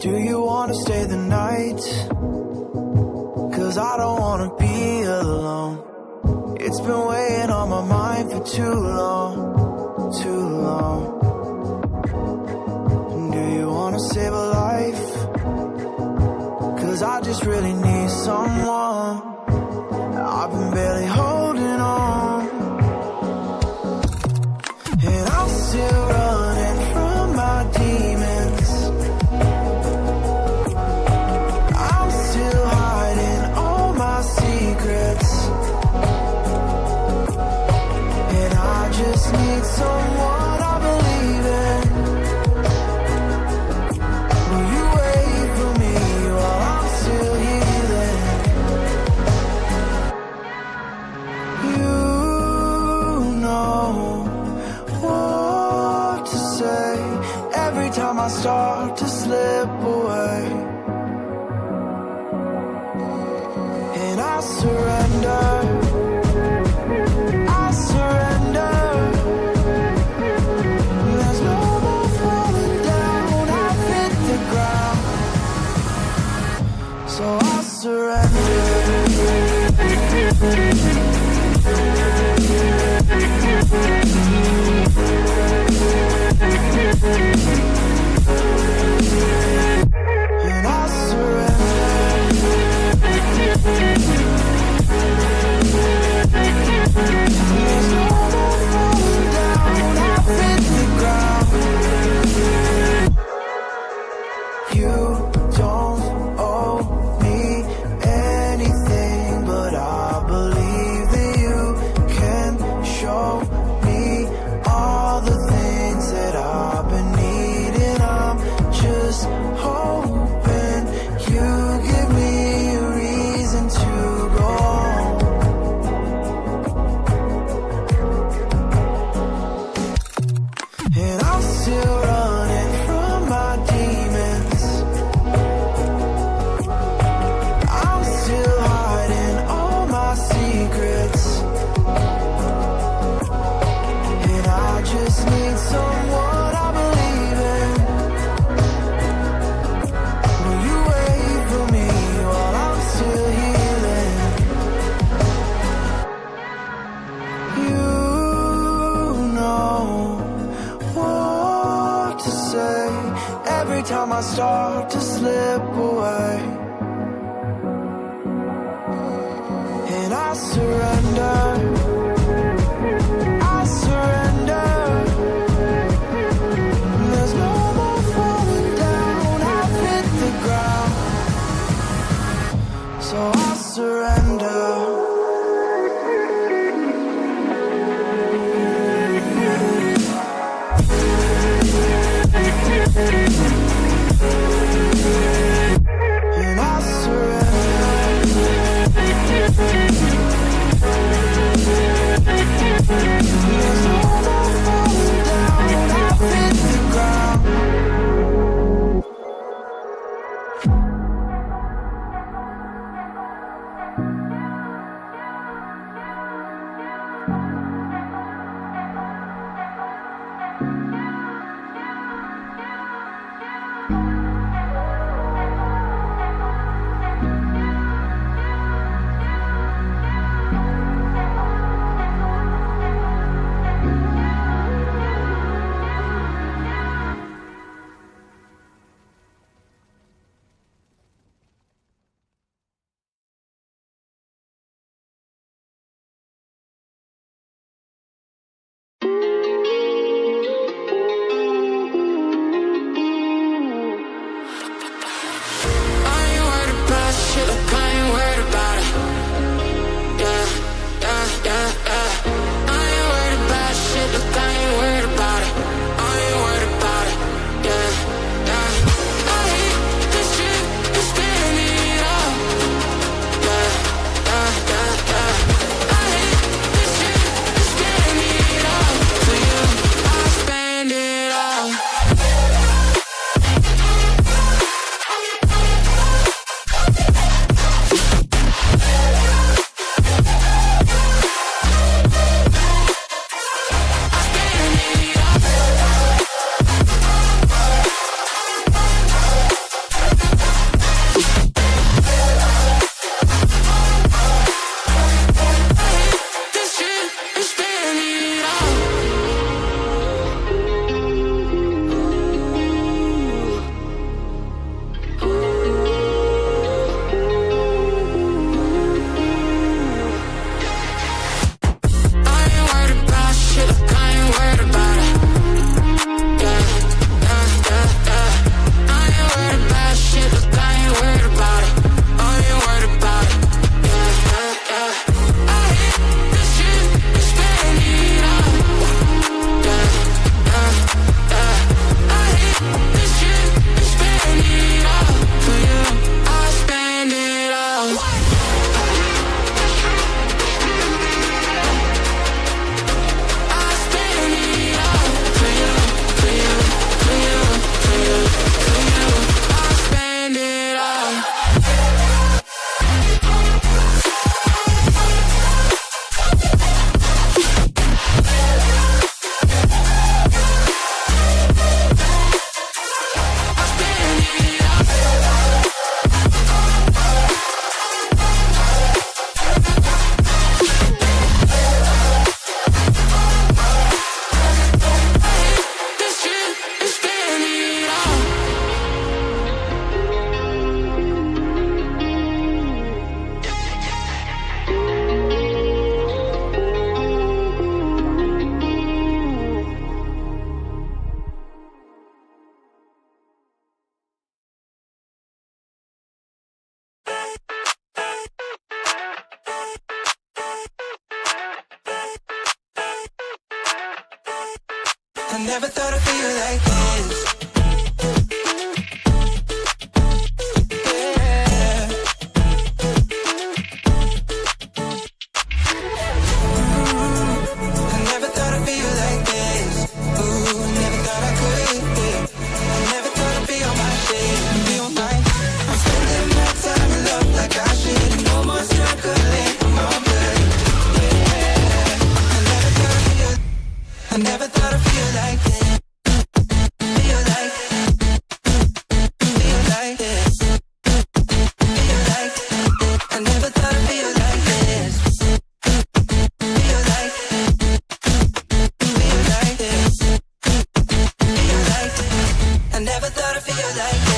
Do you wanna stay the night? 'Cause I don't wanna be alone. It's been weighing on my mind for too long, too long. Do you wanna save a life? 'Cause I just really need someone. I've been barely holding on, and I'm still running from my demons. I'm still hiding all my secrets, and I just need someone I believe in. Will you wait for me while I'm still healing? You know what to say every time I start to slip away, and I surrender. I surrender. There's no more falling down. I've hit the ground, so I surrender. And I surrender. There's no more falling down. I've hit the ground. You don't owe me anything, but I believe that you can show me all the things that I've been needing. I'm just hoping you give me a reason to go on. And I'm still running from my demons. I'm still hiding all my secrets, and I just need someone I believe in. Will you wait for me while I'm still healing? You know what to say every time I start to slip away, and I surrender. I surrender. There's no more falling down. I've hit the ground, so I surrender. And I surrender. never thought I'd feel like this. Yeah. I never thought I'd feel like this. Ooh, never thought I could. I never thought I'd be on my shit, be on my. I'm spending my time in love like I should. No more struggling, more good. Yeah. I never thought I'd feel like this. Feel like this. Feel like I never thought I'd feel like this. Feel like this. Feel like I never thought I'd feel like this.